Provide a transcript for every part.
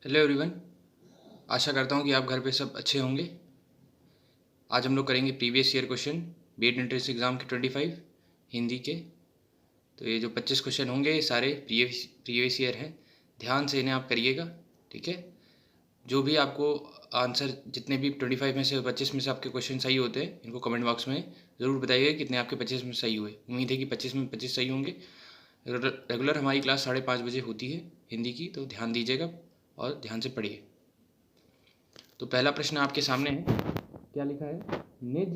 Hello everyone. आशा करता हूँ कि आप घर पे सब अच्छे होंगे। आज हम लोग करेंगे previous year question BEd entrance exam के 25 हिंदी के। तो ये जो 25 क्वेश्चन होंगे ये सारे प्रीवियस ईयर हैं। ध्यान से इन्हें आप करिएगा, ठीक है। जो भी आपको आंसर जितने भी 25 में से 25 में से आपके क्वेश्चन सही होते हैं इनको कमेंट बॉक्स में ज़रूर बताइएगा कितने आपके 25 में सही हुए। उम्मीद है कि 25 में 25 सही होंगे। रेगुलर हमारी क्लास 5:30 बजे होती है हिंदी की, तो ध्यान दीजिएगा और ध्यान से पढ़िए। तो पहला प्रश्न आपके सामने है, क्या लिखा है? निज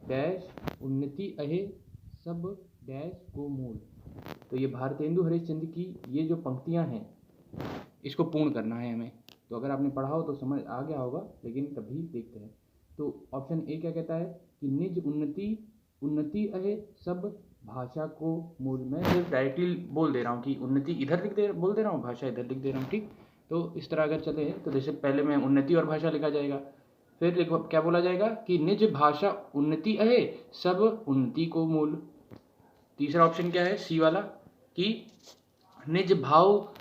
डैश उन्नति अहे सब डैश को मूल। तो ये भारतेंदु हरिश्चंद्र की ये जो पंक्तियां हैं इसको पूर्ण करना है हमें। तो अगर आपने पढ़ा हो तो समझ आ गया होगा, लेकिन तभी देखते हैं। तो ऑप्शन ए क्या कहता है कि निज उन्नति अहे सब भाषा को मूल। मैं सिर्फ डायरेक्टली बोल दे रहा हूँ कि उन्नति इधर बोल दे रहा हूँ, भाषा इधर लिख दे रहा हूँ, ठीक। तो इस तरह अगर चले तो जैसे पहले में उन्नति और भाषा लिखा जाएगा, फिर क्या बोला जाएगा कि निज भाषा उन्नति अहे सब उन्नति को मूल। तीसरा ऑप्शन क्या है, सी वाला, कि निज भाव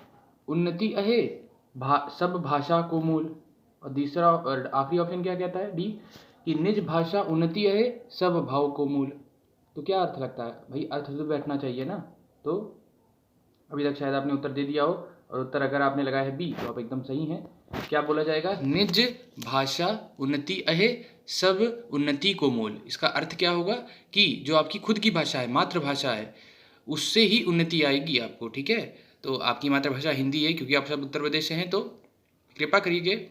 उन्नति अहे सब भाषा को मूल। और तीसरा और आखिरी ऑप्शन क्या कहता है, डी, कि निज भाषा उन्नति अहे सब भाव को मूल। तो क्या अर्थ लगता है भाई? अर्थ तो बैठना चाहिए ना। तो अभी तक शायद आपने उत्तर दे दिया हो, और उत्तर अगर आपने लगाया है बी तो आप एकदम सही हैं। क्या बोला जाएगा? निज भाषा उन्नति अहे सब उन्नति को मूल। इसका अर्थ क्या होगा कि जो आपकी खुद की भाषा है, मातृभाषा है, उससे ही उन्नति आएगी आपको, ठीक है। तो आपकी मातृभाषा हिंदी है क्योंकि आप सब उत्तर प्रदेश से हैं, तो कृपा करिए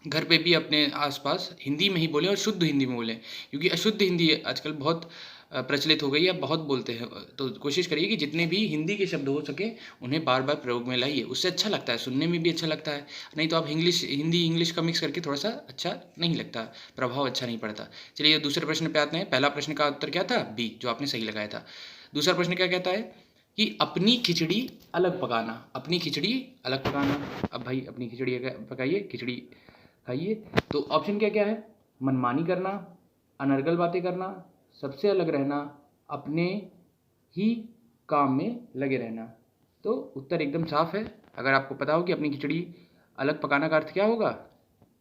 घर पे भी अपने आसपास हिंदी में ही बोलें और शुद्ध हिंदी में बोलें, क्योंकि अशुद्ध हिंदी आजकल बहुत प्रचलित हो गई है, बहुत बोलते हैं। तो कोशिश करिए कि जितने भी हिंदी के शब्द हो सके उन्हें बार बार प्रयोग में लाइए, उससे अच्छा लगता है, सुनने में भी अच्छा लगता है। नहीं तो आप हिंदी इंग्लिश का मिक्स करके थोड़ा सा अच्छा नहीं लगता, प्रभाव अच्छा नहीं पड़ता। चलिए दूसरे प्रश्न पे आते हैं। पहला प्रश्न का उत्तर क्या था? बी, जो आपने सही लगाया था। दूसरा प्रश्न क्या कहता है कि अपनी खिचड़ी अलग पकाना। अपनी खिचड़ी अलग पकाना। अब भाई अपनी खिचड़ी पकाइए, खिचड़ी खाइए। तो ऑप्शन क्या क्या है? मनमानी करना, अनर्गल बातें करना, सबसे अलग रहना, अपने ही काम में लगे रहना। तो उत्तर एकदम साफ है। अगर आपको पता हो कि अपनी खिचड़ी अलग पकाना का अर्थ क्या होगा,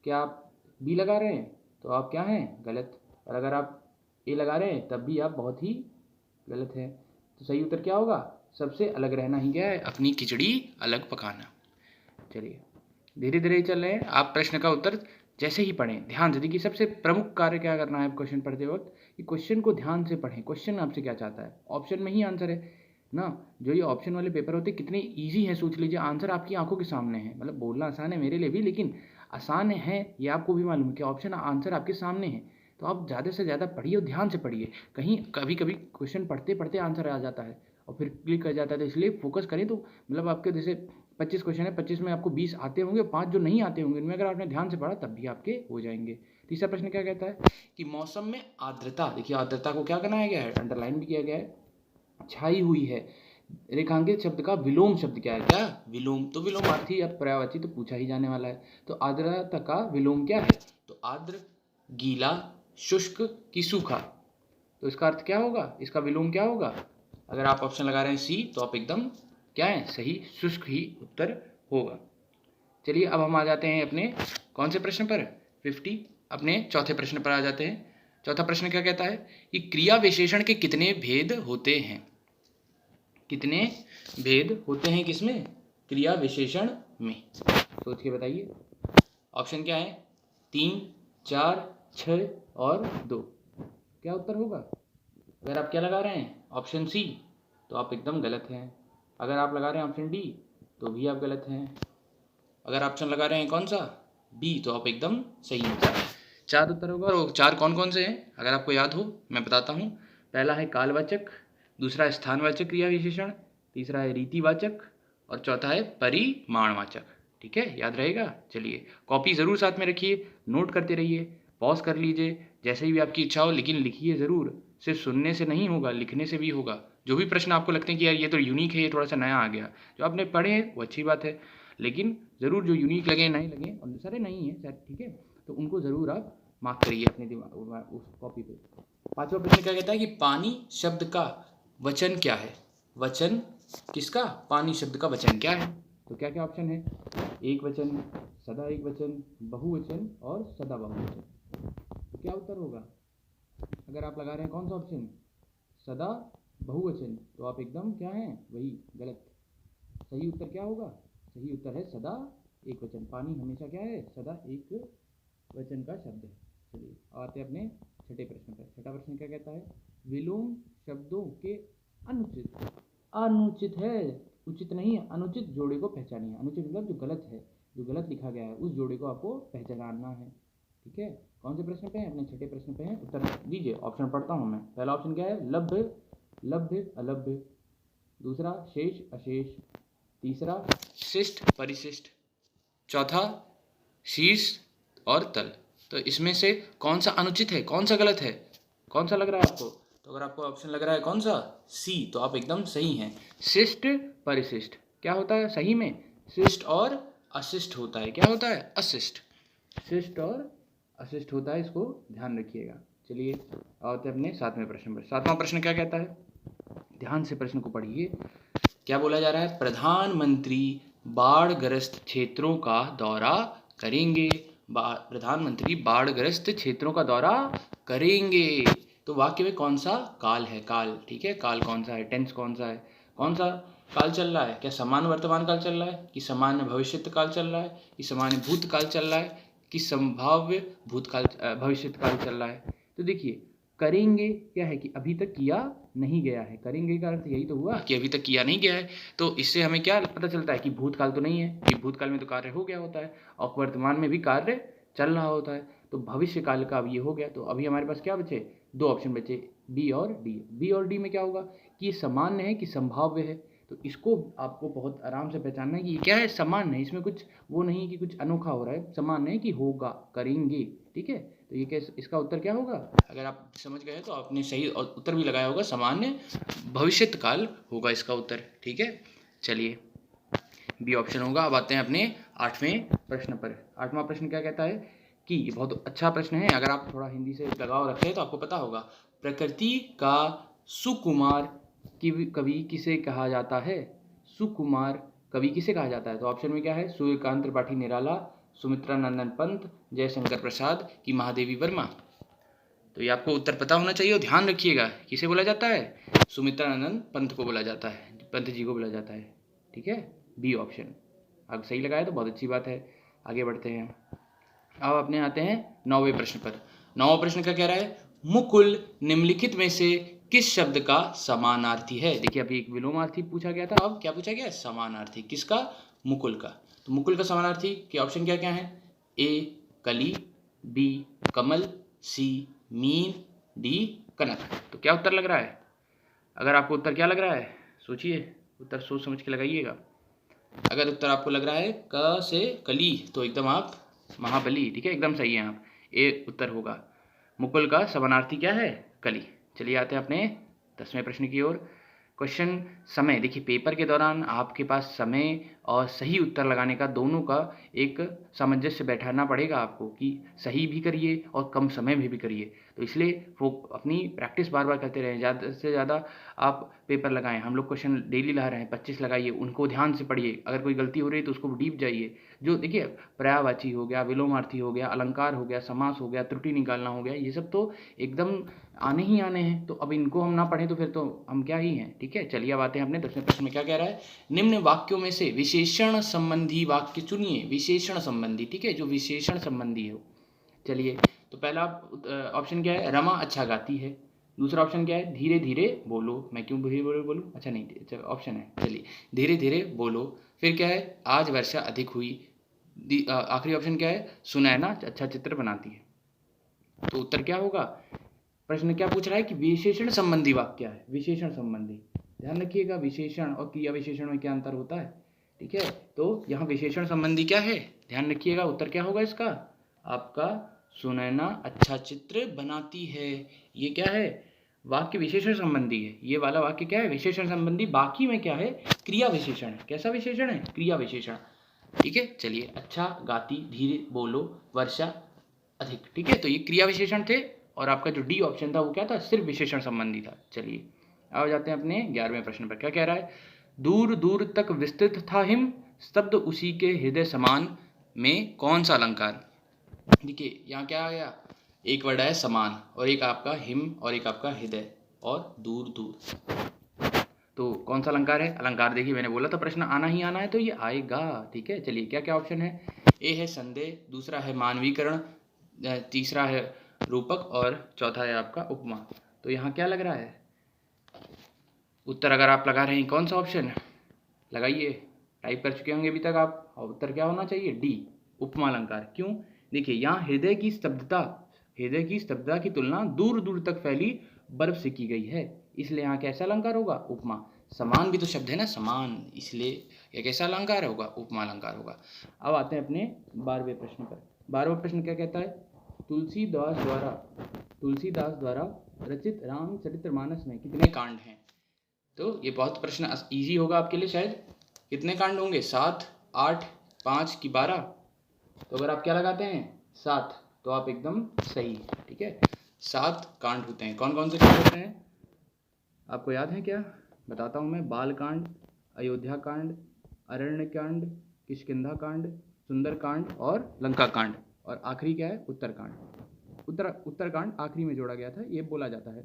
क्या आप बी लगा रहे हैं तो आप क्या हैं? गलत। और अगर आप ए लगा रहे हैं तब भी आप बहुत ही गलत हैं। तो सही उत्तर क्या होगा? सबसे अलग रहना ही क्या है? अपनी खिचड़ी अलग पकाना। चलिए धीरे धीरे चल रहे हैं। आप प्रश्न का उत्तर जैसे ही पढ़ें ध्यान से देखिए। सबसे प्रमुख कार्य क्या करना है क्वेश्चन पढ़ते वक्त, कि क्वेश्चन को ध्यान से पढ़ें। क्वेश्चन आपसे क्या चाहता है, ऑप्शन में ही आंसर है ना। जो ये ऑप्शन वाले पेपर होते हैं कितने ईजी हैं, सोच लीजिए। आंसर आपकी आंखों के सामने है। मतलब बोलना आसान है मेरे लिए भी, लेकिन आसान है ये आपको भी मालूम है कि ऑप्शन आंसर आपके सामने है। तो आप ज़्यादा से ज़्यादा पढ़िए और ध्यान से पढ़िए। कहीं कभी कभी क्वेश्चन पढ़ते पढ़ते आंसर आ जाता है और फिर क्लिक कर जाता है। तो इसलिए फोकस करें। तो मतलब आपके जैसे 25 क्वेश्चन है, 25 में आपको 20 आते होंगे, 5 जो नहीं आते होंगे, इनमें अगर आपने ध्यान से पढ़ा तब भी आपके हो जाएंगे। तीसरा प्रश्न क्या कहता है कि मौसम में आर्द्रता। देखिए आर्द्रता को क्या बनाया गया है, अंडरलाइन भी किया गया है, छाई हुई है। रेखांकित शब्द का विलोम शब्द क्या है? क्या? विलोम। तो विलोमार्थी या पर्यायवाची तो पूछा ही जाने वाला है। तो आर्द्रता का विलोम क्या है? तो आर्द्र, गीला, शुष्क की सूखा। तो इसका अर्थ क्या होगा, इसका विलोम क्या होगा? अगर आप ऑप्शन लगा रहे हैं सी तो आप एकदम क्या है? सही, शुष्क ही उत्तर होगा। चलिए अब हम आ जाते हैं अपने कौन से प्रश्न पर? 50। अपने चौथे प्रश्न पर आ जाते हैं। चौथा प्रश्न क्या कहता है कि क्रिया विशेषण के कितने भेद होते हैं? कितने भेद होते हैं किसमें? क्रिया विशेषण में। सोच के बताइए। ऑप्शन क्या है? 3, 4, 6 और 2। क्या उत्तर होगा? अगर आप क्या लगा रहे हैं ऑप्शन सी तो आप एकदम गलत हैं। अगर आप लगा रहे हैं ऑप्शन डी तो भी आप गलत हैं। अगर ऑप्शन लगा रहे हैं कौन सा? बी, तो आप एकदम सही हैं। 4 उत्तर होगा। और 4 कौन कौन से हैं अगर आपको याद हो मैं बताता हूँ। पहला है कालवाचक, दूसरा है स्थानवाचक क्रिया विशेषण, तीसरा है रीतिवाचक और चौथा है परिमाणवाचक। ठीक है, याद रहेगा। चलिए कॉपी ज़रूर साथ में रखिए, नोट करते रहिए, पॉज कर लीजिए जैसे ही भी आपकी इच्छा हो, लेकिन लिखिए ज़रूर। सिर्फ सुनने से नहीं होगा, लिखने से भी होगा। जो भी प्रश्न आपको लगते हैं कि यार ये तो यूनिक है, ये थोड़ा सा नया आ गया, जो आपने पढ़े हैं वो अच्छी बात है, लेकिन ज़रूर जो यूनिक लगे, नए लगे, और सारे नहीं है शायद, ठीक है, तो उनको ज़रूर आप मार्क करिए अपने दिमाग उस कॉपी पे। पांचवा प्रश्न क्या कहता है कि पानी शब्द का वचन क्या है? वचन किसका? पानी शब्द का वचन क्या है? तो क्या क्या ऑप्शन है? एक वचन, सदा एक वचन, बहुवचन और सदा बहुवचन। तो क्या उत्तर होगा? अगर आप लगा रहे हैं कौन सा ऑप्शन, सदा बहुवचन, तो आप एकदम क्या हैं, वही गलत। सही उत्तर क्या होगा? सही उत्तर है सदा एक वचन। पानी हमेशा क्या है, सदा एक वचन का शब्द है। चलिए आते हैं अपने छठे प्रश्न पर। छठा प्रश्न क्या कहता है? विलोम शब्दों के अनुचित, अनुचित है, उचित नहीं है, अनुचित जोड़े को पहचानिए। अनुचित मतलब जो गलत है, जो गलत लिखा गया है, उस जोड़े को आपको पहचानना है। ठीक है, कौन से प्रश्न पे हैं? अपने छठे प्रश्न पे हैं। उत्तर दीजिए। ऑप्शन पढ़ता हूँ मैं। पहला ऑप्शन क्या है? लभ्य, लभ्य अलभ्य। दूसरा शेष अशेष। तीसरा शिष्ट परिशिष्ट। चौथा शीर्ष और तल। तो इसमें से कौन सा अनुचित है, कौन सा गलत है, कौन सा लग रहा है आपको? तो अगर आपको ऑप्शन लग रहा है कौन सा, सी, तो आप एकदम सही हैं। शिष्ट परिशिष्ट क्या होता है सही में? शिष्ट और अशिष्ट होता है। क्या होता है? अशिष्ट। शिष्ट और अशिष्ट होता है, इसको ध्यान रखिएगा। चलिए आते हैं अपने सातवें प्रश्न पर। सातवां प्रश्न क्या कहता है? ध्यान से प्रश्न को पढ़िए। क्या बोला जा रहा है? प्रधानमंत्री बाढ़ग्रस्त क्षेत्रों का दौरा करेंगे। प्रधानमंत्री बाढ़ग्रस्त क्षेत्रों का दौरा करेंगे। तो वाक्य में कौन सा काल है? काल, ठीक है, काल कौन सा है, टेंस कौन सा है, कौन सा काल चल रहा है? क्या सामान्य वर्तमान काल चल रहा है, कि सामान्य भविष्यत काल चल रहा है, कि सामान्य भूतकाल चल रहा है, कि संभाव्य भूतकाल भविष्यत काल चल रहा है? तो देखिए करेंगे क्या है कि अभी तक किया नहीं गया है। करेंगे का अर्थ यही तो हुआ कि अभी तक किया नहीं गया है। तो इससे हमें क्या पता चलता है कि भूतकाल तो नहीं है, कि भूतकाल में तो कार्य हो गया होता है और वर्तमान में भी कार्य चल रहा होता है। तो भविष्य काल का अब ये हो गया। तो अभी हमारे पास क्या बचे? दो ऑप्शन बचे, बी और डी। बी और डी में क्या होगा कि ये सामान्य है कि संभाव्य है। तो इसको आपको बहुत आराम से पहचानना है कि ये क्या है, सामान्य है। इसमें कुछ वो नहीं है कि कुछ अनोखा हो रहा है, सामान्य है कि होगा, करेंगे। ठीक है, तो ये कैसे, इसका उत्तर क्या होगा? अगर आप समझ गए तो आपने सही उत्तर भी लगाया होगा, सामान्य भविष्यत काल होगा इसका उत्तर। ठीक है, चलिए बी ऑप्शन होगा। अब आते हैं अपने आठवें प्रश्न पर। आठवां प्रश्न क्या कहता है कि ये बहुत अच्छा प्रश्न है। अगर आप थोड़ा हिंदी से लगाव रखते हैं तो आपको पता होगा। प्रकृति का सुकुमार कवि किसे कहा जाता है? सुकुमार कवि किसे कहा जाता है? तो ऑप्शन में क्या है? सूर्यकांत त्रिपाठी निराला, सुमित्रा नंदन पंत, जयशंकर प्रसाद, की महादेवी वर्मा। तो ये आपको उत्तर पता होना चाहिए और ध्यान रखिएगा। किसे बोला जाता है? सुमित्रा नंदन पंत को बोला जाता है, पंत जी को बोला जाता है। ठीक है, बी ऑप्शन। अब सही लगाया तो बहुत अच्छी बात है। आगे बढ़ते हैं। अब अपने आते हैं नौवें प्रश्न पर। नौवां प्रश्न क्या कह रहा है? मुकुल निम्नलिखित में से किस शब्द का समानार्थी है? देखिए अभी एक विलोमार्थी पूछा गया था, अब क्या पूछा गया? समानार्थी। किसका? मुकुल का। तो मुकुल का समानार्थी के ऑप्शन क्या क्या है? ए कली, बी कमल, सी मीन, डी कनक। तो क्या उत्तर लग रहा है? अगर आपको उत्तर क्या लग रहा है सोचिए, उत्तर सोच समझ के लगाइएगा। अगर उत्तर आपको लग रहा है क से कली तो एकदम आप महाबली। ठीक है, एकदम सही है आप। ए उत्तर होगा। मुकुल का समानार्थी क्या है? कली। चलिए आते हैं अपने 10वें प्रश्न की ओर। क्वेश्चन समय। देखिए पेपर के दौरान आपके पास समय और सही उत्तर लगाने का, दोनों का एक सामंजस्य बैठाना पड़ेगा आपको कि सही भी करिए और कम समय में भी करिए। तो इसलिए वो अपनी प्रैक्टिस बार बार करते रहें। ज़्यादा से ज़्यादा आप पेपर लगाएं। हम लोग क्वेश्चन डेली ला रहे हैं, 25 लगाइए, उनको ध्यान से पढ़िए। अगर कोई गलती हो रही है तो उसको डीप जाइए। जो देखिए पर्यायवाची हो गया, विलोमार्थी हो गया, अलंकार हो गया, समास हो गया, त्रुटि निकालना हो गया, ये सब तो एकदम आने ही आने हैं। तो अब इनको हम ना पढ़ें तो फिर तो हम क्या ही हैं। ठीक है, चलिए अब आते हैं अपने 10वें प्रश्न में। क्या कह रहा है? निम्न वाक्यों में से विशेषण संबंधी वाक्य चुनिए। विशेषण संबंधी, ठीक है, जो विशेषण संबंधी हो। चलिए तो पहला ऑप्शन क्या है? रमा अच्छा गाती है। दूसरा ऑप्शन क्या है? धीरे धीरे बोलो। मैं क्यों धीरे धीरे बोलूँ? अच्छा नहीं, अच्छा ऑप्शन है, चलिए धीरे धीरे बोलो। फिर क्या है? आज वर्षा अधिक हुई। आखिरी ऑप्शन क्या है? सुनैना अच्छा चित्र बनाती है। तो उत्तर क्या होगा? प्रश्न क्या पूछ रहा है कि विशेषण संबंधी वाक्य क्या है? विशेषण संबंधी। ध्यान रखिएगा, विशेषण और क्रिया विशेषण में क्या अंतर होता है। ठीक है, तो यहाँ विशेषण संबंधी क्या है, ध्यान रखिएगा। उत्तर क्या होगा इसका? आपका सुनैना अच्छा चित्र बनाती है। ये क्या है? वाक्य विशेषण संबंधी है। ये वाला वाक्य क्या है? विशेषण संबंधी। बाकी में क्या है? क्रिया विशेषण है। कैसा विशेषण है? क्रिया विशेषण। ठीक है, चलिए अच्छा गाती, धीरे बोलो, वर्षा अधिक। ठीक है, तो ये क्रिया विशेषण थे और आपका जो डी ऑप्शन था वो क्या था? सिर्फ विशेषण संबंधी था। चलिए अब जाते हैं अपने 11वें प्रश्न पर। क्या कह रहा है? दूर दूर तक विस्तृत था हिम, स्तब्ध उसी के हृदय समान में कौन सा अलंकार। देखिए यहाँ क्या आ गया, एक वर्ड है समान और एक आपका हिम और एक आपका हृदय और दूर दूर। तो कौन सा अलंकार है? अलंकार देखिए मैंने बोला था प्रश्न आना ही आना है तो ये आएगा। ठीक है, चलिए क्या क्या ऑप्शन है। ए है संदेह, दूसरा है मानवीकरण, तीसरा है रूपक और चौथा है आपका उपमा। तो यहाँ क्या लग रहा है उत्तर? अगर आप लगा रहे हैं कौन सा ऑप्शन लगाइए, टाइप कर चुके होंगे अभी तक आप, और उत्तर क्या होना चाहिए? डी, उपमा अलंकार। क्यों? देखिए यहाँ हृदय की स्तब्धता की तुलना दूर दूर तक फैली बर्फ से की गई है, इसलिए यहाँ कैसा अलंकार होगा? उपमा। समान भी तो शब्द है ना, समान, इसलिए यह कैसा अलंकार होगा? उपमा अलंकार होगा। अब आते हैं अपने 12वें प्रश्न पर। 12वां प्रश्न क्या कहता है? तुलसीदास द्वारा रचित रामचरितमानस में कितने कांड हैं? तो ये बहुत प्रश्न इजी होगा आपके लिए शायद। कितने कांड होंगे? 7, 8, 5 कि 12? तो अगर आप क्या लगाते हैं 7 तो आप एकदम सही। ठीक है, 7 कांड होते हैं। कौन कौन से कांड होते हैं आपको याद है क्या? बताता हूँ मैं। बाल कांड, अयोध्या कांड, अरण्य कांड, किष्किंधा कांड, सुंदर कांड और लंका कांड, और आखिरी क्या है? उत्तरकांड आखिरी में जोड़ा गया था, ये बोला जाता है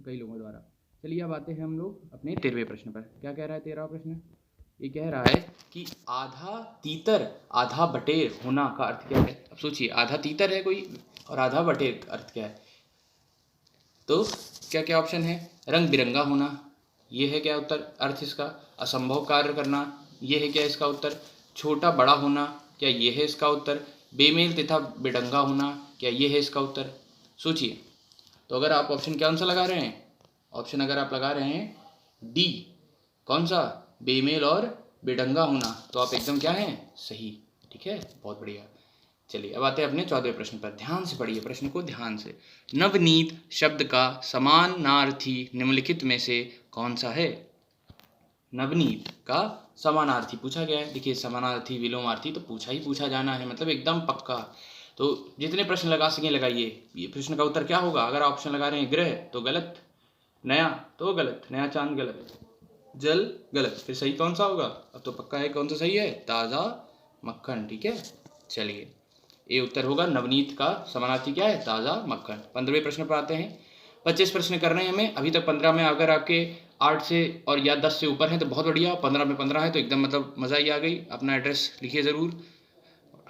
कई लोगों द्वारा। चलिए अब आते हैं हम लोग अपने 13वें प्रश्न पर। क्या कह रहा है 13वां प्रश्न? ये कह रहा है कि आधा तीतर आधा बटेर होना का अर्थ क्या है? अब सोचिए, आधा तीतर है कोई और आधा बटेर का अर्थ क्या है? तो क्या क्या ऑप्शन है? रंग बिरंगा होना, ये है क्या उत्तर? अर्थ इसका। असंभव कार्य करना, ये है क्या इसका उत्तर? छोटा बड़ा होना, क्या ये है इसका उत्तर? बेमेल तथा बेढंगा होना, क्या ये है इसका उत्तर? सोचिए। तो अगर आप ऑप्शन क्या आंसर लगा रहे हैं? ऑप्शन अगर आप लगा रहे हैं डी, कौन सा? बेमेल और बेढंगा होना, तो आप एकदम क्या हैं? सही। ठीक है, बहुत बढ़िया। चलिए अब आते हैं अपने 14वें प्रश्न पर। ध्यान से पढ़िए प्रश्न को, ध्यान से। नवनीत शब्द का समानार्थी निम्नलिखित में से कौन सा है? नवनीत का समानार्थी पूछा गया है। देखिए समानार्थी विलोमार्थी तो पूछा जाना है, मतलब एकदम पक्का। तो जितने प्रश्न लगा सकें लगाइए। ये प्रश्न का उत्तर क्या होगा? अगर ऑप्शन लगा रहे हैं ग्रह तो गलत, नया तो गलत, नया चांद गलत, जल गलत, फिर सही कौन सा होगा? अब तो पक्का है कौन सा सही है? ताज़ा मक्खन। ठीक है, चलिए ये उत्तर होगा। नवनीत का समानार्थी क्या है? ताज़ा मक्खन। 15वें प्रश्न पर आते हैं। 25 प्रश्न करने हैं हमें अभी तक। 15 में अगर आपके 8 से और या 10 से ऊपर हैं तो बहुत बढ़िया, 15 में 15 है तो एकदम मतलब मज़ा ही आ गई। अपना एड्रेस लिखिए ज़रूर,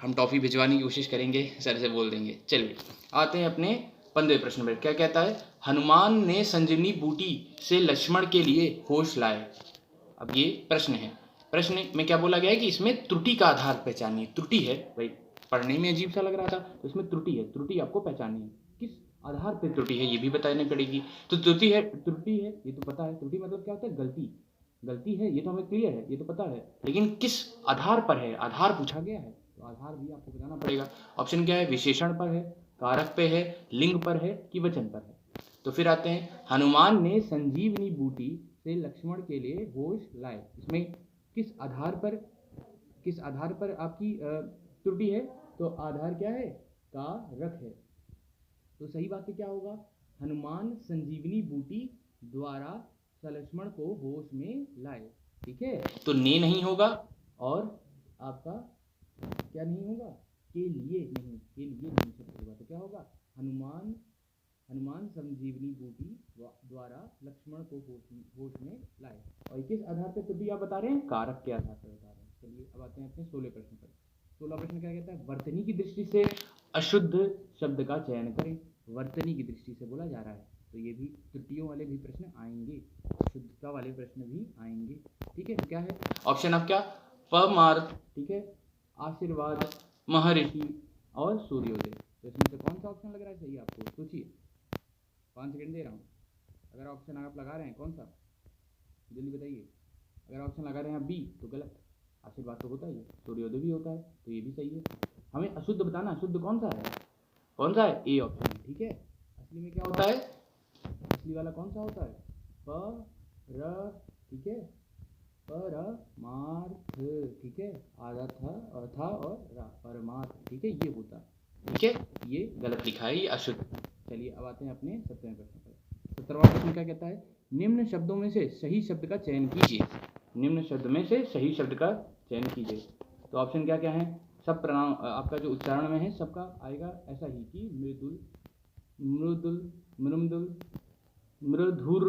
हम टॉफ़ी भिजवाने की कोशिश करेंगे, सर से बोल देंगे। चलिए आते हैं अपने 15वें प्रश्न पर। क्या कहता है? हनुमान ने संजीवनी बूटी से लक्ष्मण के लिए होश लाए। अब ये प्रश्न है, प्रश्न में क्या बोला गया है कि इसमें त्रुटि का आधार पहचानिए। त्रुटि है भाई, पढ़ने में अजीब सा लग रहा था, तो इसमें त्रुटि है, त्रुटि आपको पहचाननी है। किस आधार पर त्रुटि है ये भी बतानी पड़ेगी। तो त्रुटि है ये तो पता है। त्रुटि मतलब क्या होता है? गलती है, ये तो हमें क्लियर है, ये तो पता है, लेकिन किस आधार पर है? आधार पूछा गया है तो आधार भी आपको बताना पड़ेगा। ऑप्शन क्या है? विशेषण पर है, कारक पे है, लिंग पर है कि वचन पर है। तो फिर आते हैं, हनुमान ने संजीवनी बूटी से लक्ष्मण के लिए होश लाए। इसमें किस आधार पर आपकी त्रुटि है? तो आधार क्या है? कारक है। तो सही वाक्य क्या होगा? हनुमान संजीवनी बूटी द्वारा लक्ष्मण को होश में लाए। ठीक है, तो ने नहीं होगा और आपका क्या नहीं होगा? के लिए नहीं शब्द होगा। तो क्या होगा? हनुमान संजीवनी बूटी द्वारा लक्ष्मण को होश में लाए। और किस आधार पर त्रुटि आप बता रहे हैं? कारक के आधार पर बता रहे हैं। चलिए अब आते हैं अपने 16 प्रश्न पर। 16 प्रश्न क्या कहता है? वर्तनी की दृष्टि से अशुद्ध शब्द का चयन करें। वर्तनी की दृष्टि से बोला जा रहा है, तो ये भी त्रुटियों वाले भी प्रश्न आएंगे, शुद्धता वाले प्रश्न भी आएंगे। ठीक है, तो क्या है ऑप्शन? आप क्या? परमार्थ, ठीक है, आशीर्वाद, महर्षि और सूर्योदय। तो इसमें से कौन सा ऑप्शन लग रहा है सही आपको? सोचिए, 5 सेकंड दे रहा हूँ। अगर ऑप्शन आप लगा रहे हैं कौन सा, जल्दी बताइए। अगर ऑप्शन लगा रहे हैं आप बी तो गलत, आशीर्वाद तो होता ही है, सूर्योदय भी होता है, तो ये भी सही है। हमें अशुद्ध बताना, अशुद्ध कौन सा है? कौन सा है? ए ऑप्शन है। ठीक है, असली में क्या होता है? असली वाला कौन सा होता है? पर, ठीक है, परमार्थ। ठीक है, आधा था और रा, परमार्थ। ठीक है, ये होता है। ठीक है, ये गलत लिखा है, ये अशुद्ध। चलिए अब आते हैं अपने 17वें प्रश्न पर। 17वां प्रश्न क्या कहता है? निम्न शब्दों में से सही शब्द का चयन कीजिए। निम्न शब्द में से सही शब्द का चयन कीजिए। तो ऑप्शन क्या क्या है? सब प्रणाम आपका जो उच्चारण में है सबका आएगा ऐसा ही कि मृदुल, मृदुल, मृदुल, मृधुर,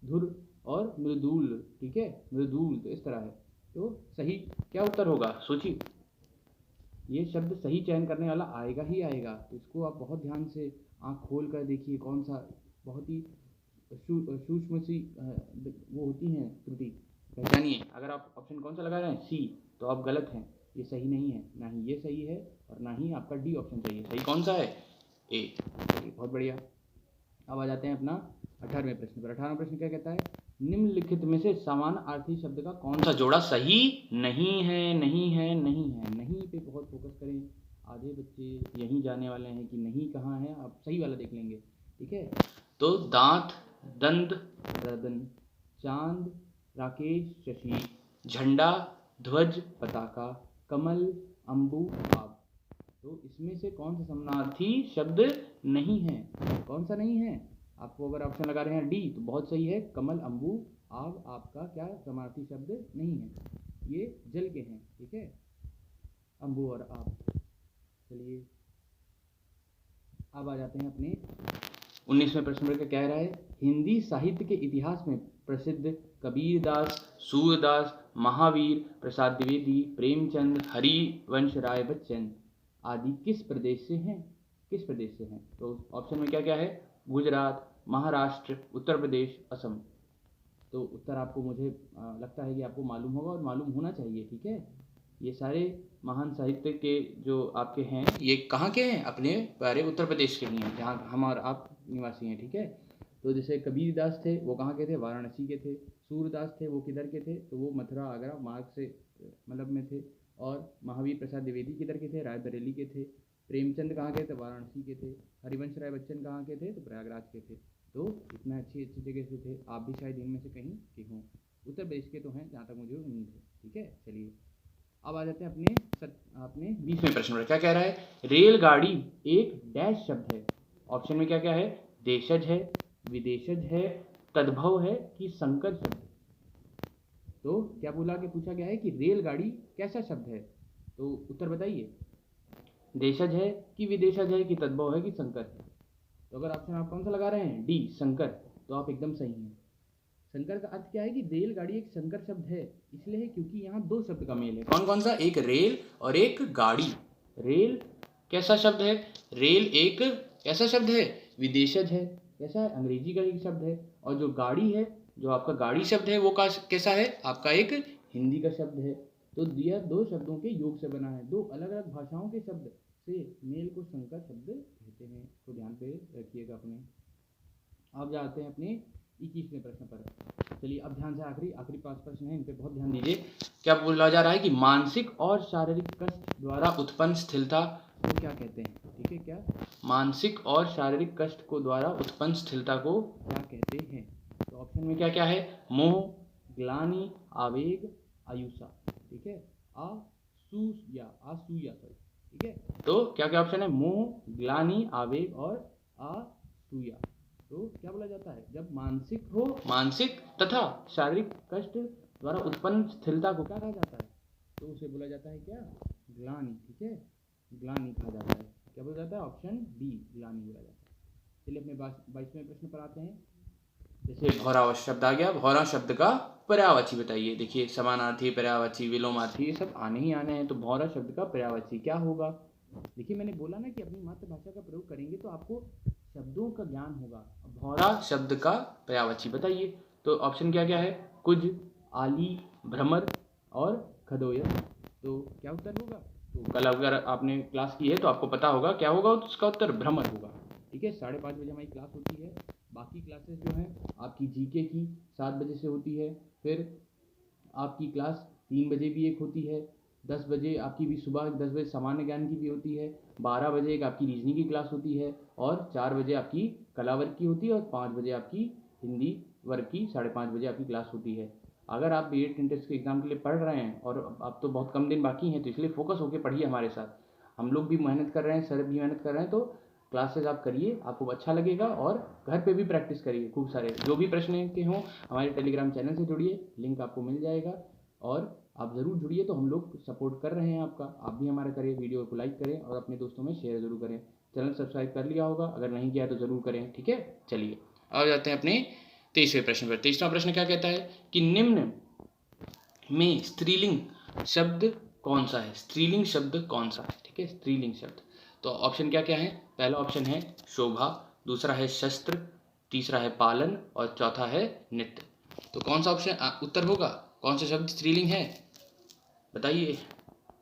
धुर और मृदुल। ठीक है, मृदुल तो इस तरह है। तो सही क्या उत्तर होगा सोचिए। ये शब्द सही चयन करने वाला आएगा ही आएगा। तो इसको आप बहुत ध्यान से आँख खोल कर देखिए, कौन सा बहुत ही सूक्ष्म सी वो होती हैं त्रुटि, पहचानिए। अगर आप ऑप्शन कौन सा लगा रहे हैं सी, तो आप गलत हैं, ये सही नहीं है, ना ही ये सही है और ना ही आपका डी ऑप्शन सही है। सही कौन सा है? ए। चलिए बहुत बढ़िया। अब आ जाते हैं अपना 18वें प्रश्न पर। 18वां प्रश्न क्या कहता है? निम्नलिखित में से समानार्थी शब्द का कौन सा जोड़ा सही नहीं है? नहीं है, नहीं है, नहीं पे बहुत फोकस करें। आधे बच्चे यहीं जाने वाले हैं कि नहीं कहाँ है, आप सही वाला देख लेंगे। ठीक है, तो दांत, दंत, रदन, चांद, राकेश, शशि, झंडा, ध्वज, पताका, कमल, अम्बु, आब। तो इसमें से कौन सा समानार्थी शब्द नहीं है? कौन सा नहीं है? आपको अगर ऑप्शन लगा रहे हैं डी तो बहुत सही है, कमल, अम्बु, आब आपका क्या समानार्थी शब्द नहीं है, ये जल के हैं। ठीक है, अम्बु और आब। चलिए अब आ जाते हैं अपने 19वें प्रश्न पर। क्या कह रहा है? हिंदी साहित्य के इतिहास में प्रसिद्ध कबीरदास, सूरदास, महावीर प्रसाद द्विवेदी, प्रेमचंद, हरिवंश राय बच्चन आदि किस प्रदेश से हैं? किस प्रदेश से हैं? तो ऑप्शन में क्या क्या है? गुजरात, महाराष्ट्र, उत्तर प्रदेश, असम। तो उत्तर आपको मुझे लगता है कि आपको मालूम होगा और मालूम होना चाहिए। ठीक है, ये सारे महान साहित्य के जो आपके हैं ये कहाँ के हैं? अपने प्यारे उत्तर प्रदेश के ही हैं, जहाँ हम और आप निवासी हैं। ठीक है, तो जैसे कबीरदास थे वो कहाँ के थे? वाराणसी के थे। सूरदास थे वो किधर के थे? तो वो मथुरा आगरा मार्ग से मतलब में थे। और महावीर प्रसाद द्विवेदी किधर के थे? रायबरेली के थे। प्रेमचंद कहाँ के थे? वाराणसी के थे। हरिवंश राय बच्चन कहाँ के थे? तो प्रयागराज के थे। तो इतना अच्छी अच्छी जगह से थे, आप भी शायद इनमें से कहीं के हों। उत्तर प्रदेश के तो हैं जहाँ तक मुझे उम्मीद है। ठीक है, चलिए अब आ जाते हैं अपने 20वें प्रश्न पर। क्या कह रहा है? रेलगाड़ी एक डैश शब्द है। ऑप्शन में क्या क्या है? देशज है, विदेशज है, तद्भव है कि संकर शब्द है। तो क्या बोला कि पूछा गया है कि रेलगाड़ी कैसा शब्द है? तो उत्तर बताइए, देशज है कि विदेशज है कि तद्भव है कि संकर है? तो अगर ऑप्शन आप कौन सा लगा रहे हैं डी संकर, तो आप एकदम सही हैं। संकर का अर्थ क्या है कि रेलगाड़ी एक संकर शब्द है, इसलिए है क्योंकि यहाँ दो शब्द का मेल है। कौन कौन सा? एक रेल और एक गाड़ी। रेल कैसा शब्द है? रेल एक कैसा शब्द है? विदेशज है, कैसा है? अंग्रेजी का एक शब्द है। और जो गाड़ी है, जो आपका गाड़ी शब्द है, वो कैसा है? आपका एक हिंदी का शब्द है। तो यह दो शब्दों के योग से बना है। दो अलग अलग भाषाओं के शब्द से मेल को संकर शब्द कहते हैं। तो ध्यान पे रखिएगा अपने। अब जाते हैं अपने 21वें प्रश्न पर। चलिए अब ध्यान से आखिरी 5 प्रश्न हैं, इन पे बहुत ध्यान दीजिए। क्या बोला जा रहा है कि मानसिक और शारीरिक कष्ट द्वारा उत्पन्न स्थिरता को क्या कहते हैं? ठीक है, क्या मानसिक और शारीरिक कष्ट को द्वारा उत्पन्न स्थिरता को क्या कहते हैं? तो ऑप्शन में क्या क्या है? मोह, ग्लानि, आवेग, आयुषा। ठीक है, असूया सॉरी। ठीक है, तो क्या क्या ऑप्शन है? मोह, ग्लानि, आवेग और असूया। तो क्या बोला जाता है? जब मानसिक तथा शारीरिक कष्ट द्वारा उत्पन्न स्थिरता को क्या कहा जाता है? तो उसे बोला जाता है क्या? ग्लानि। ठीक है, ग्लानि कहा जाता है। क्या बोला जाता है? ऑप्शन डी ग्लानि बोला जाता है। चलिए अपने 22वें प्रश्न पर आते हैं। जैसे भौरा शब्द आ गया, भौरा शब्द का पर्यायवाची बताइए। देखिए समानार्थी, पर्यायवाची, विलोमार्थी, ये सब आने ही आने हैं। तो भौरा शब्द का पर्यायवाची क्या होगा? देखिए मैंने बोला ना कि अपनी मातृभाषा का प्रयोग करेंगे तो आपको शब्दों का ज्ञान होगा। भौरा शब्द का पर्यायवाची बताइए। तो ऑप्शन क्या क्या है? कुज, आली, भ्रमर और खदोय। तो क्या उत्तर होगा? तो कल अगर आपने क्लास की है तो आपको पता होगा क्या होगा, तो उसका उत्तर भ्रमर होगा। ठीक है, 5:30 बजे हमारी क्लास होती है। बाकी क्लासेस जो हैं आपकी जीके की 7 बजे से होती है। फिर आपकी क्लास 3 बजे भी एक होती है। 10 बजे आपकी भी सुबह 10 बजे सामान्य ज्ञान की भी होती है। 12 बजे एक आपकी रीजनिंग की क्लास होती है। और 4 बजे आपकी कला वर्ग की होती है। और 5 बजे आपकी हिंदी वर्ग की 5:30 बजे आपकी क्लास होती है। अगर आप B.Ed एंट्रेंस के एग्ज़ाम के लिए पढ़ रहे हैं और अब तो बहुत कम दिन बाकी हैं, तो इसलिए फोकस होकर पढ़िए हमारे साथ। हम लोग भी मेहनत कर रहे हैं, सर भी मेहनत कर रहे हैं। तो क्लासेस आप करिए, आपको अच्छा लगेगा। और घर पे भी प्रैक्टिस करिए खूब सारे। जो भी प्रश्न के हों हमारे टेलीग्राम चैनल से जुड़िए, लिंक आपको मिल जाएगा। और आप ज़रूर जुड़िए, तो हम लोग सपोर्ट कर रहे हैं आपका। आप भी हमारा करें, वीडियो को लाइक करें और अपने दोस्तों में शेयर ज़रूर करें। चैनल सब्सक्राइब कर लिया होगा, अगर नहीं किया तो ज़रूर करें, ठीक है। चलिए अब जाते हैं अपने 23वें प्रश्न पर। 23वां प्रश्न क्या कहता है कि निम्न में स्त्रीलिंग शब्द कौन सा है? स्त्रीलिंग शब्द कौन सा है? ठीक है, स्त्रीलिंग शब्द। तो ऑप्शन क्या क्या है? पहला ऑप्शन है शोभा, दूसरा है शस्त्र, तीसरा है पालन और चौथा है नित्य। तो कौन सा ऑप्शन उत्तर होगा? कौन सा शब्द स्त्रीलिंग है? बताइए।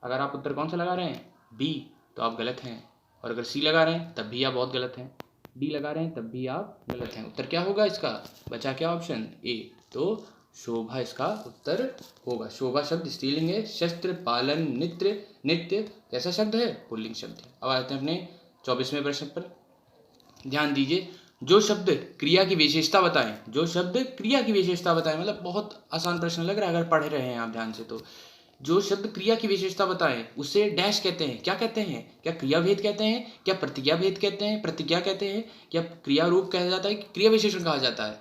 अगर आप उत्तर कौन सा लगा रहे हैं, बी, तो आप गलत हैं। और अगर सी लगा रहे हैं तब भी आप बहुत गलत हैं। डी लगा रहे हैं तब भी आप गलत हैं। उत्तर क्या होगा इसका? बचा क्या ऑप्शन? ए। तो शोभा इसका उत्तर होगा। शोभा शब्द स्त्रीलिंग है। शस्त्र, पालन, नित्य कैसा शब्द है? पुल्लिंग शब्द है। अब आते हैं अपने 24वें प्रश्न पर। ध्यान दीजिए, जो शब्द क्रिया की विशेषता बताएं, जो शब्द क्रिया की विशेषता बताएं, मतलब बहुत आसान प्रश्न लग रहा है अगर पढ़ रहे हैं आप ध्यान से। तो जो शब्द क्रिया की विशेषता बताएं उसे डैश कहते हैं। क्या कहते हैं? क्या क्रिया भेद कहते हैं, क्या प्रतिज्ञा भेद कहते हैं, प्रतिज्ञा कहते हैं, क्या क्रिया रूप कहा जाता है, क्रिया विशेषण कहा जाता है?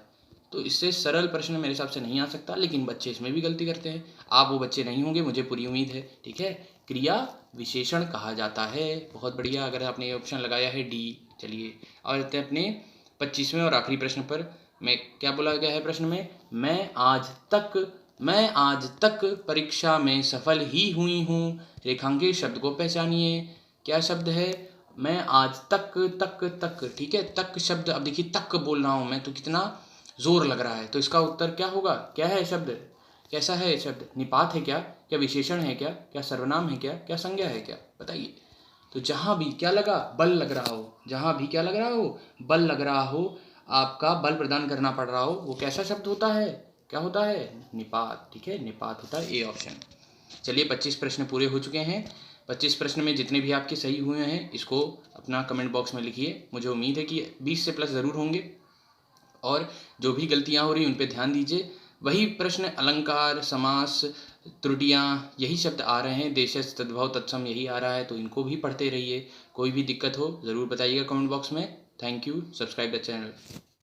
तो इससे सरल प्रश्न मेरे हिसाब से नहीं आ सकता, लेकिन बच्चे इसमें भी गलती करते हैं। आप वो बच्चे नहीं होंगे, मुझे पूरी उम्मीद है, ठीक है। क्रिया विशेषण कहा जाता है। बहुत बढ़िया, अगर आपने ये ऑप्शन लगाया है डी। चलिए और आते हैं अपने 25वें और आखिरी प्रश्न पर। मैं क्या बोला गया है प्रश्न में? मैं आज तक परीक्षा में सफल ही हुई हूँ। रेखांकित शब्द को पहचानिए। क्या शब्द है? मैं आज तक, ठीक है। तक शब्द, अब देखिए तक बोल रहा हूँ मैं, तो कितना जोर लग रहा है। तो इसका उत्तर क्या होगा? क्या है शब्द? कैसा है शब्द? निपात है क्या? क्या विशेषण है क्या? क्या सर्वनाम है क्या? क्या संज्ञा है क्या? बताइए। तो जहाँ भी क्या लगा? बल लग रहा हो। जहाँ भी क्या लग रहा हो? बल लग रहा हो, आपका बल प्रदान करना पड़ रहा हो, वो कैसा शब्द होता है? क्या होता है? निपात, ठीक है। निपात होता है ए ऑप्शन। चलिए 25 प्रश्न पूरे हो चुके हैं। 25 प्रश्न में जितने भी आपके सही हुए हैं इसको अपना कमेंट बॉक्स में लिखिए। मुझे उम्मीद है कि 20 से प्लस ज़रूर होंगे। और जो भी गलतियाँ हो रही उन पे ध्यान दीजिए। वही प्रश्न अलंकार, समास, त्रुटियाँ, यही शब्द आ रहे हैं। देशज, तद्भव, तत्सम यही आ रहा है, तो इनको भी पढ़ते रहिए। कोई भी दिक्कत हो ज़रूर बताइएगा कमेंट बॉक्स में। Thank you. Subscribe the channel.